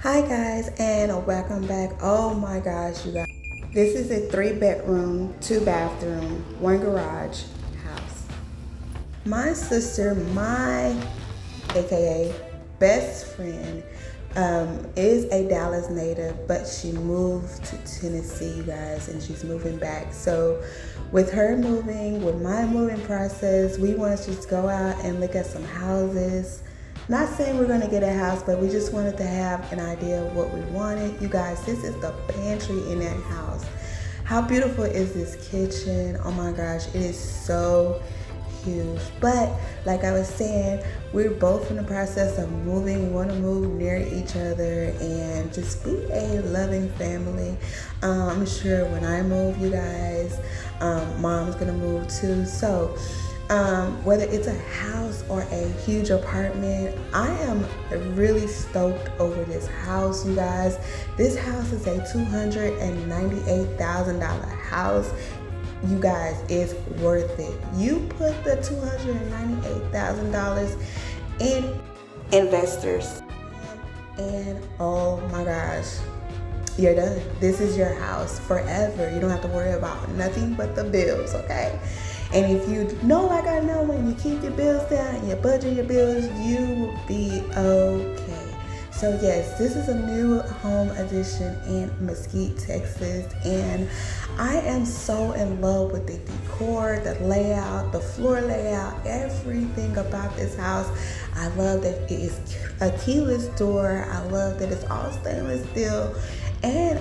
Hi guys, and welcome back. Oh my gosh, you guys. This is a 3-bedroom, 2-bathroom, 1 garage house. My sister, my AKA best friend, is a Dallas native, but she moved to Tennessee, you guys, and she's moving back. So with her moving, with my moving process, we want to just go out and look at some houses. Not saying we're gonna get a house, but we just wanted to have an idea of what we wanted. You guys, this is the pantry in that house. How beautiful is this kitchen? Oh my gosh, it is so huge. But like I was saying, we're both in the process of moving. We want to move near each other and just be a loving family. I'm sure when I move, you guys, mom's gonna move too. So whether it's a house or a huge apartment, I am really stoked over this house, you guys. This house is a $298,000 house. You guys, it's worth it. You put the $298,000 in investors, and oh my gosh, you're done. This is your house forever. You don't have to worry about nothing but the bills, okay? And if you know, like I know, when you keep your bills down and you budget your bills, you will be okay. So yes, this is a new home addition in Mesquite, Texas, and I am so in love with the decor, the layout, the floor layout, everything about this house. I love that it is a keyless door. I love that it's all stainless steel. And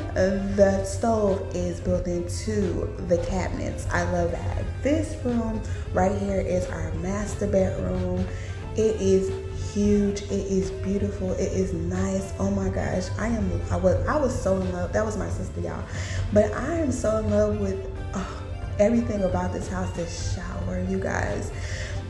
the stove is built into the cabinets. I love that. This room right here is our master bedroom. It is huge. It is beautiful. It is nice. Oh my gosh. I was so in love. That was my sister, y'all. But I am so in love with everything about this house. This shower, you guys.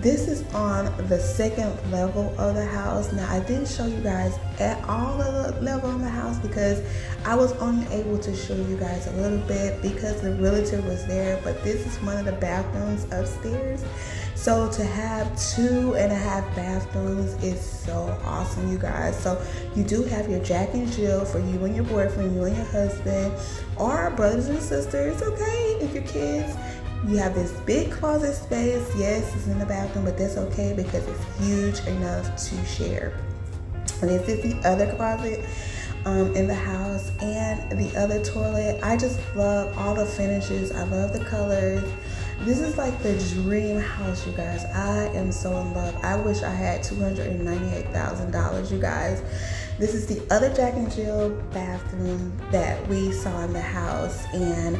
This is on the 2nd level of the house. Now, I didn't show you guys at all of the level of the house because I was only able to show you guys a little bit because the realtor was there. But this is one of the bathrooms upstairs. So to have 2.5 bathrooms is so awesome, you guys. So you do have your Jack and Jill for you and your boyfriend, you and your husband, or brothers and sisters, okay, if your kids. You have this big closet space. Yes, it's in the bathroom, but that's okay because it's huge enough to share. And this is the other closet in the house and the other toilet. I just love all the finishes. I love the colors. This is like the dream house, you guys. I am so in love. I wish I had $298,000, you guys. This is the other Jack and Jill bathroom that we saw in the house, and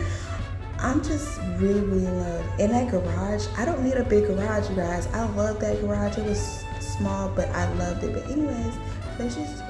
I'm just really in love. In that garage, I don't need a big garage, you guys. I love that garage. It was small, but I loved it. But anyways, Spacious